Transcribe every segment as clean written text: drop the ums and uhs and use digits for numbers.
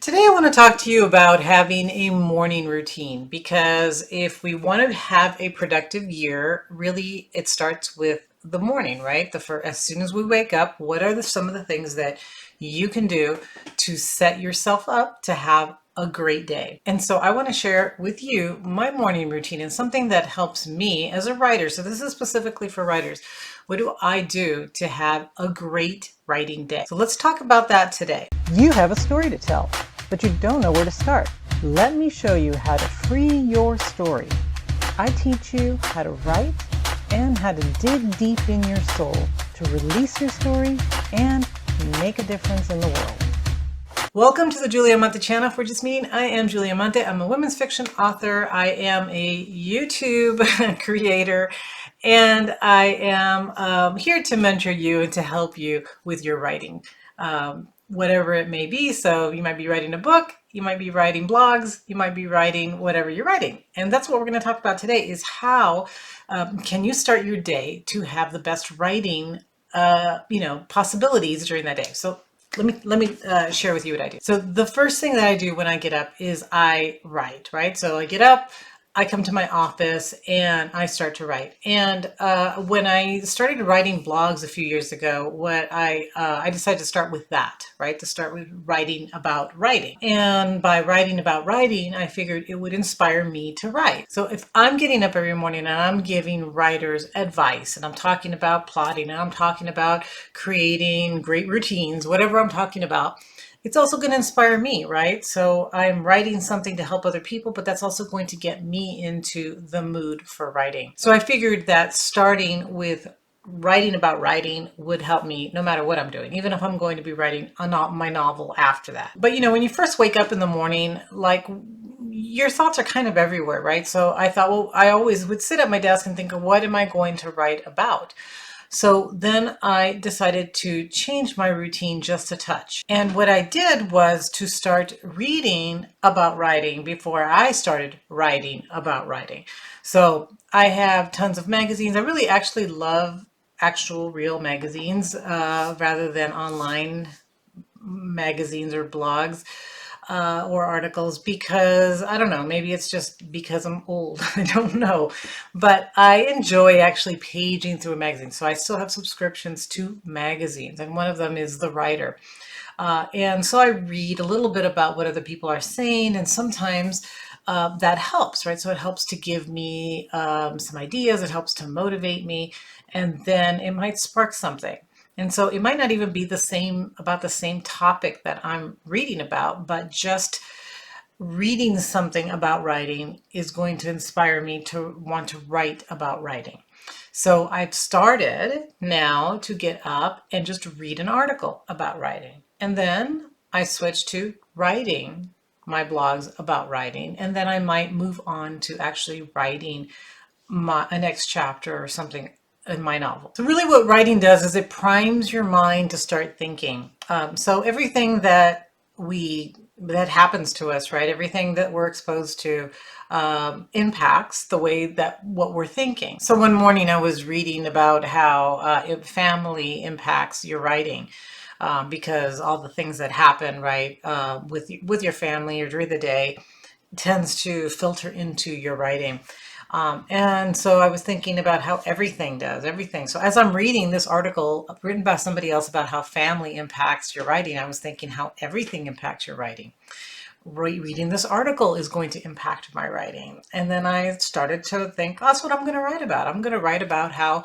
Today I want to talk to you about having a morning routine, because if we want to have a productive year, really it starts with the morning, right? As soon as we wake up, what are some of the things that you can do to set yourself up to have a great day? And so I want to share with you my morning routine and something that helps me as a writer. So this is specifically for writers. What do I do to have a great writing day? So let's talk about that today. You have a story to tell, but you don't know where to start. Let me show you how to free your story. I teach you how to write and how to dig deep in your soul to release your story and make a difference in the world. Welcome to the Julia Amante channel. If we're just meeting, I am Julia Amante. I'm a women's fiction author. I am a YouTube creator, and I am here to mentor you and to help you with your writing, whatever it may be. So you might be writing a book, you might be writing blogs, you might be writing whatever you're writing. And that's what we're going to talk about today, is how can you start your day to have the best writing possibilities during that day. So let me share with you what I do. So the first thing that I do when I get up is I write, right? So I get up, I come to my office, and I start to write. And when I started writing blogs a few years ago, what I decided to start with that, right? To start with writing about writing. And by writing about writing, I figured it would inspire me to write. So if I'm getting up every morning and I'm giving writers advice, and I'm talking about plotting, and I'm talking about creating great routines, whatever I'm talking about, it's also going to inspire me, right? So I'm writing something to help other people, but that's also going to get me into the mood for writing. So I figured that starting with writing about writing would help me no matter what I'm doing, even if I'm going to be writing my novel after that. But when you first wake up in the morning, like, your thoughts are kind of everywhere, right? So I thought, well, I always would sit at my desk and think, what am I going to write about? So then I decided to change my routine just a touch. And what I did was to start reading about writing before I started writing about writing. So I have tons of magazines. I really actually love actual real magazines rather than online magazines or blogs. Or articles, because I don't know, maybe it's just because I'm old. I don't know, but I enjoy actually paging through a magazine. So I still have subscriptions to magazines, and one of them is The Writer. And so I read a little bit about what other people are saying, and sometimes that helps, right? So it helps to give me some ideas, it helps to motivate me, and then it might spark something. And so it might not even be about the same topic that I'm reading about, but just reading something about writing is going to inspire me to want to write about writing. So I've started now to get up and just read an article about writing. And then I switch to writing my blogs about writing. And then I might move on to actually writing a next chapter or something in my novel. So really what writing does is it primes your mind to start thinking. So everything that happens to us, right? Everything that we're exposed to impacts the way that what we're thinking. So one morning I was reading about how family impacts your writing. Because all the things that happen, right, with your family or during the day tends to filter into your writing. And so I was thinking about how everything does, everything. So as I'm reading this article written by somebody else about how family impacts your writing, I was thinking how everything impacts your writing. Reading this article is going to impact my writing. And then I started to think, oh, that's what I'm going to write about. I'm going to write about how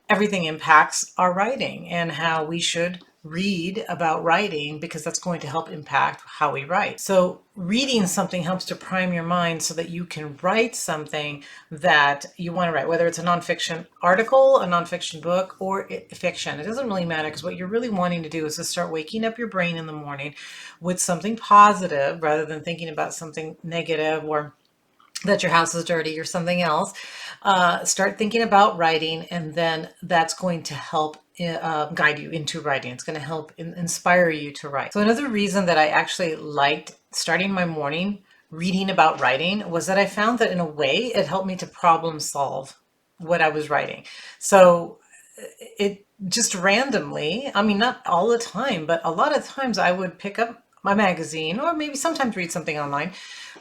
everything impacts our writing and how we should read about writing, because that's going to help impact how we write. So reading something helps to prime your mind so that you can write something that you want to write, whether it's a nonfiction article, a nonfiction book, or fiction. It doesn't really matter, because what you're really wanting to do is to start waking up your brain in the morning with something positive rather than thinking about something negative or that your house is dirty or something else. Start thinking about writing, and then that's going to help guide you into writing. It's going to help inspire you to write. So another reason that I actually liked starting my morning reading about writing was that I found that in a way it helped me to problem solve what I was writing. So it just randomly, I mean, not all the time, but a lot of times I would pick up my magazine, or maybe sometimes read something online,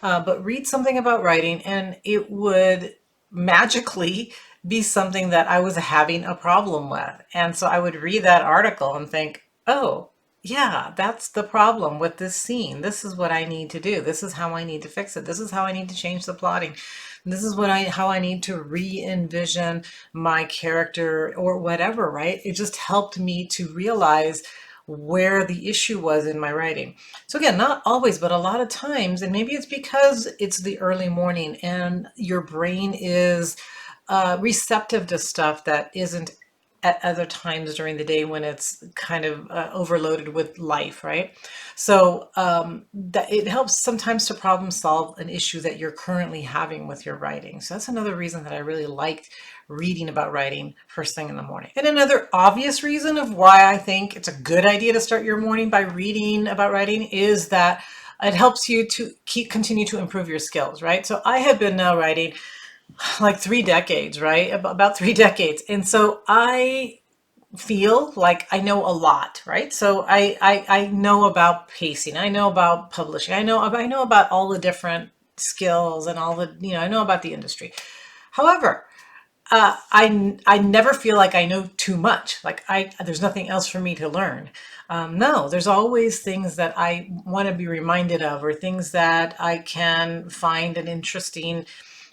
but read something about writing, and it would magically be something that I was having a problem with. And so I would read that article and think, oh, yeah, that's the problem with this scene. This is what I need to do. This is how I need to fix it. This is how I need to change the plotting. This is how I need to re-envision my character or whatever, right? It just helped me to realize where the issue was in my writing. So again, not always, but a lot of times, and maybe it's because it's the early morning and your brain is receptive to stuff that isn't at other times during the day when it's kind of overloaded with life, right? So that it helps sometimes to problem solve an issue that you're currently having with your writing. So that's another reason that I really liked reading about writing first thing in the morning. And another obvious reason of why I think it's a good idea to start your morning by reading about writing is that it helps you to continue to improve your skills, right? So I have been now writing like 3 decades, right? About 3 decades. And so I feel like I know a lot, right? So I know about pacing. I know about publishing. I know about all the different skills and all the, I know about the industry. However, I never feel like I know too much. Like there's nothing else for me to learn. No, there's always things that I want to be reminded of, or things that I can find an interesting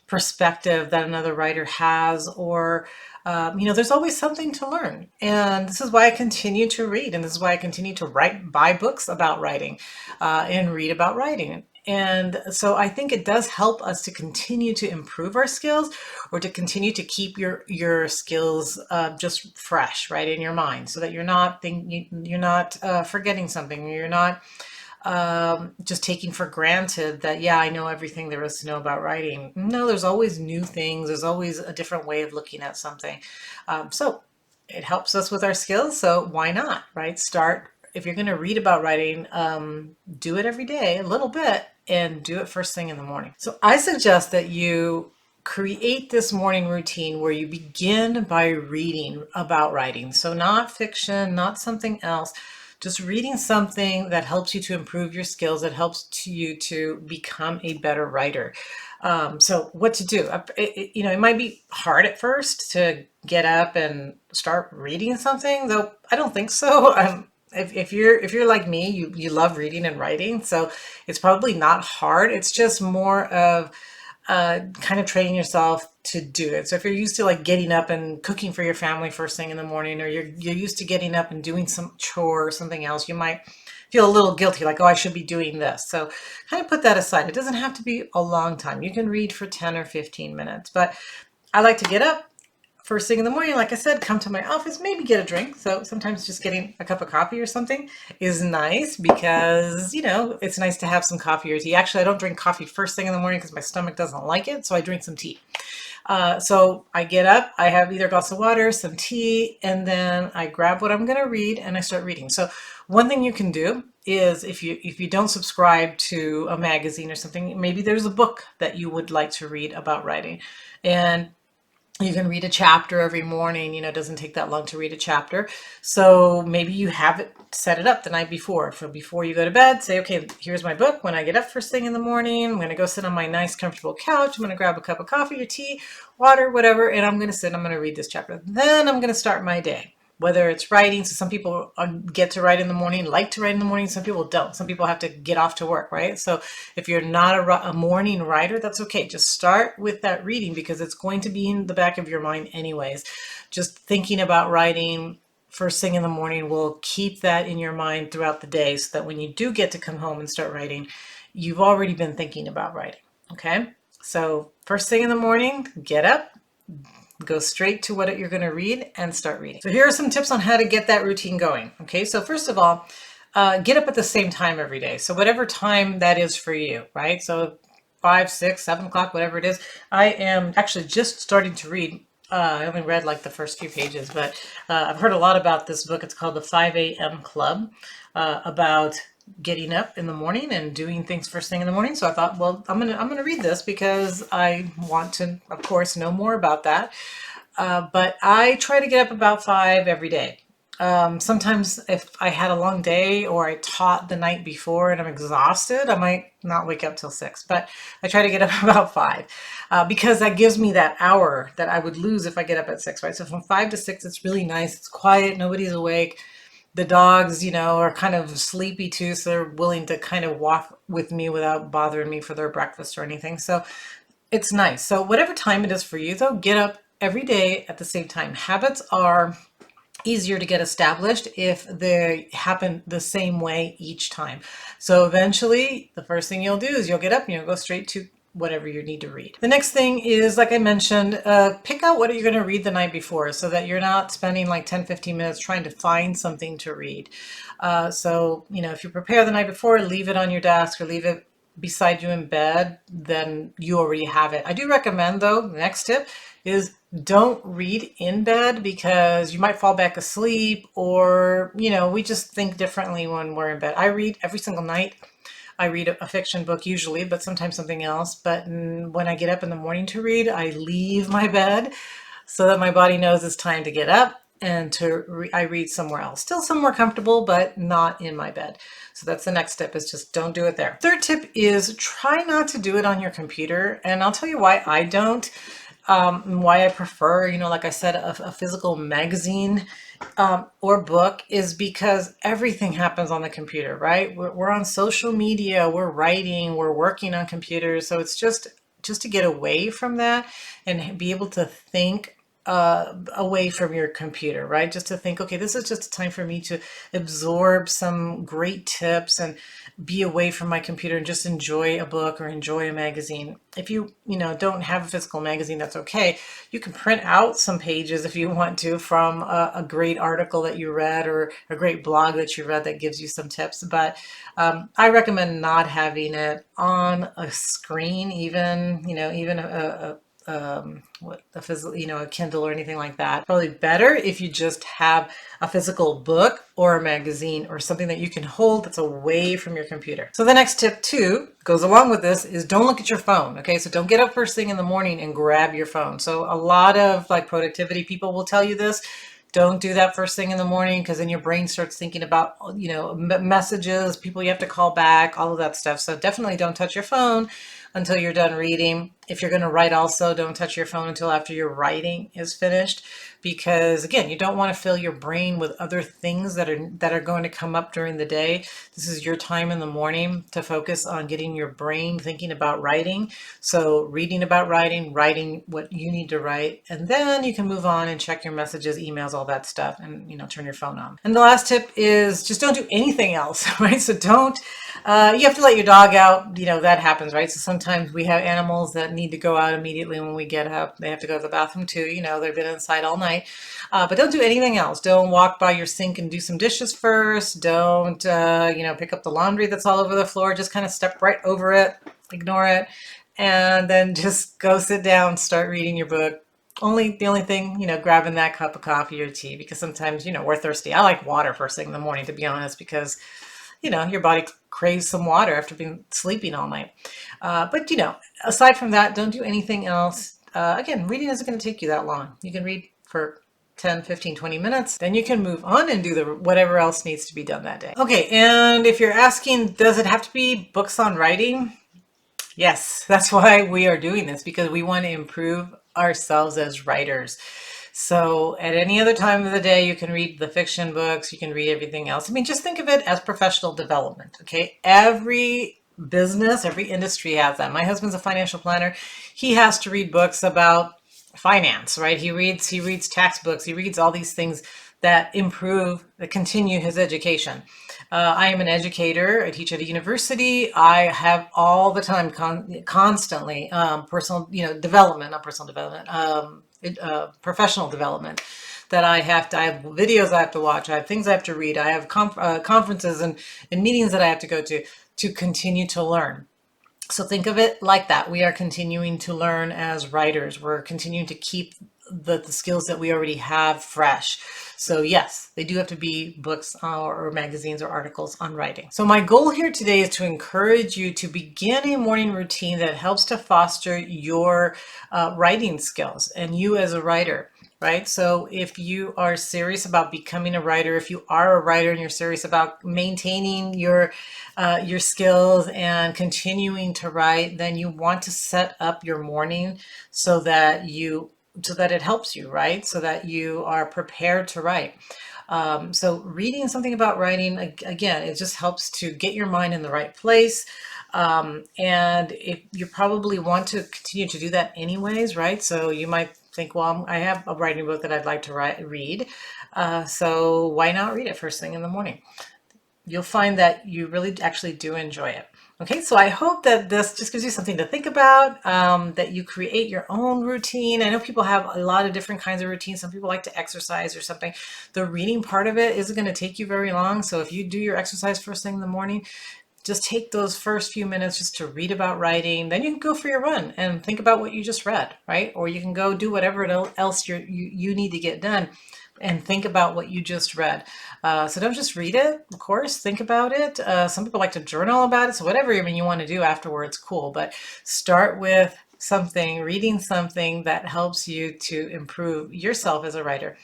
perspective that another writer has, or there's always something to learn. And this is why I continue to read, and this is why I continue to buy books about writing, and read about writing. And so I think it does help us to continue to improve our skills, or to continue to keep your skills just fresh, right, in your mind, so that you're not forgetting something. You're not just taking for granted that, yeah, I know everything there is to know about writing. No, there's always new things. There's always a different way of looking at something. So it helps us with our skills. So why not, right? If you're going to read about writing, do it every day, a little bit, and do it first thing in the morning. So I suggest that you create this morning routine where you begin by reading about writing. So not fiction, not something else, just reading something that helps you to improve your skills, that helps you to become a better writer. So what to do? It might be hard at first to get up and start reading something, though I don't think so. If you're like me, you love reading and writing, so it's probably not hard. It's just more of kind of training yourself to do it. So if you're used to like getting up and cooking for your family first thing in the morning, or you're used to getting up and doing some chore or something else, you might feel a little guilty, like, oh, I should be doing this. So kind of put that aside. It doesn't have to be a long time. You can read for 10 or 15 minutes, but I like to get up first thing in the morning, like I said, come to my office, maybe get a drink. So sometimes just getting a cup of coffee or something is nice, because, it's nice to have some coffee or tea. Actually, I don't drink coffee first thing in the morning because my stomach doesn't like it. So I drink some tea. So I get up, I have either a glass of water, some tea, and then I grab what I'm going to read and I start reading. So one thing you can do is, if you don't subscribe to a magazine or something, maybe there's a book that you would like to read about writing, and you can read a chapter every morning. It doesn't take that long to read a chapter. So maybe you have it set it up the night before. So before you go to bed, say, okay, here's my book. When I get up first thing in the morning, I'm going to go sit on my nice, comfortable couch. I'm going to grab a cup of coffee or tea, water, whatever, and I'm going to read this chapter. Then I'm going to start my day. Whether it's writing, so some people get to write in the morning, like to write in the morning, some people don't. Some people have to get off to work, right? So if you're not a morning writer, that's okay. Just start with that reading, because it's going to be in the back of your mind anyways. Just thinking about writing first thing in the morning will keep that in your mind throughout the day, so that when you do get to come home and start writing, you've already been thinking about writing, okay? So first thing in the morning, get up, go straight to what you're going to read and start reading. So here are some tips on how to get that routine going. Okay, so first of all, get up at the same time every day. So whatever time that is for you, right? So 5, 6, 7 o'clock, whatever it is. I am actually just starting to read. I only read like the first few pages, but I've heard a lot about this book. It's called the 5 a.m. Club, about getting up in the morning and doing things first thing in the morning. So I thought, well, I'm gonna read this because I want to, of course, know more about that. But I try to get up about 5 every day. Sometimes if I had a long day or I taught the night before and I'm exhausted, I might not wake up till 6, but I try to get up about 5 because that gives me that hour that I would lose if I get up at 6, right? So from 5 to 6, it's really nice. It's quiet. Nobody's awake. The dogs, are kind of sleepy too, so they're willing to kind of walk with me without bothering me for their breakfast or anything. So it's nice. So whatever time it is for you, though, get up every day at the same time. Habits are easier to get established if they happen the same way each time. So eventually, the first thing you'll do is you'll get up and you'll go straight to whatever you need to read. The next thing is, like I mentioned, pick out what you're going to read the night before so that you're not spending like 10-15 minutes trying to find something to read. So if you prepare the night before, leave it on your desk or leave it beside you in bed, then you already have it. I do recommend, though, the next tip is don't read in bed because you might fall back asleep, or we just think differently when we're in bed. I read every single night. I read a fiction book usually, but sometimes something else. But when I get up in the morning to read, I leave my bed so that my body knows it's time to get up and I read somewhere else. Still somewhere comfortable, but not in my bed. So that's the next tip, is just don't do it there. Third tip is try not to do it on your computer. And I'll tell you why I don't. Why I prefer, like I said, a physical magazine or book is because everything happens on the computer, right? We're on social media, we're writing, we're working on computers. So it's just to get away from that and be able to think away from your computer, right? Just to think, okay, this is just a time for me to absorb some great tips and be away from my computer and just enjoy a book or enjoy a magazine. If you don't have a physical magazine, that's okay. You can print out some pages if you want to from a great article that you read or a great blog that you read that gives you some tips. But I recommend not having it on a screen, even a Kindle or anything like that. Probably better if you just have a physical book or a magazine or something that you can hold that's away from your computer. So the next tip too goes along with this is don't look at your phone. Okay, so don't get up first thing in the morning and grab your phone. So a lot of productivity people will tell you this. Don't do that first thing in the morning, because then your brain starts thinking about, messages, people you have to call back, all of that stuff. So definitely don't touch your phone until you're done reading. If you're going to write also, don't touch your phone until after your writing is finished, because again, you don't want to fill your brain with other things that are going to come up during the day. This is your time in the morning to focus on getting your brain thinking about writing. So reading about writing what you need to write, and then you can move on and check your messages, emails, all that stuff, and turn your phone on. And the last tip is just don't do anything else, right? So don't you have to let your dog out, that happens, right? So sometimes we have animals that need to go out immediately when we get up. They have to go to the bathroom too, they've been inside all night. But don't do anything else. Don't walk by your sink and do some dishes first. Don't pick up the laundry that's all over the floor. Just kind of step right over it, ignore it, and then just go sit down, start reading your book. The only thing, grabbing that cup of coffee or tea, because sometimes, we're thirsty. I like water first thing in the morning, to be honest, because your body craves some water after sleeping all night. But aside from that, don't do anything else. Again, reading isn't going to take you that long. You can read for 10, 15, 20 minutes. Then you can move on and do whatever else needs to be done that day. Okay, and if you're asking, does it have to be books on writing? Yes, that's why we are doing this, because we want to improve ourselves as writers. So at any other time of the day, you can read the fiction books, you can read everything else. I mean, just think of it as professional development, okay? Every business, every industry has that. My husband's a financial planner. He has to read books about finance, right? He reads tax books. He reads all these things that continue his education. I am an educator. I teach at a university. I have all the time, constantly, personal, development, not personal development, professional development that I have videos I have to watch. I have things I have to read. I have conferences and meetings that I have to go to continue to learn. So think of it like that. We are continuing to learn as writers. We're continuing to keep the skills that we already have fresh. So yes, they do have to be books or magazines or articles on writing. So my goal here today is to encourage you to begin a morning routine that helps to foster your writing skills and you as a writer. right? So if you are serious about becoming a writer, if you are a writer and you're serious about maintaining your skills and continuing to write, then you want to set up your morning so that it helps you, right? So that you are prepared to write. So reading something about writing, again, it just helps to get your mind in the right place. And if you probably want to continue to do that anyways, right? So you might think, well, I have a writing book that I'd like to read. So why not read it first thing in the morning? You'll find that you really actually do enjoy it. Okay, so I hope that this just gives you something to think about, that you create your own routine. I know people have a lot of different kinds of routines. Some people like to exercise or something. The reading part of it isn't going to take you very long. So if you do your exercise first thing in the morning, just take those first few minutes just to read about writing. Then you can go for your run and think about what you just read, right? Or you can go do whatever else you need to get done and think about what you just read. So don't just read it, of course, think about it. Some people like to journal about it. So whatever you want to do afterwards, cool. But start with reading something that helps you to improve yourself as a writer.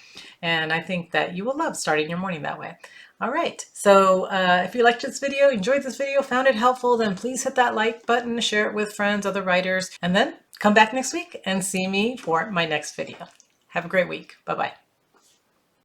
And I think that you will love starting your morning that way. All right, so if you liked this video, enjoyed this video, found it helpful, then please hit that like button, share it with friends, other writers, and then come back next week and see me for my next video. Have a great week. Bye-bye.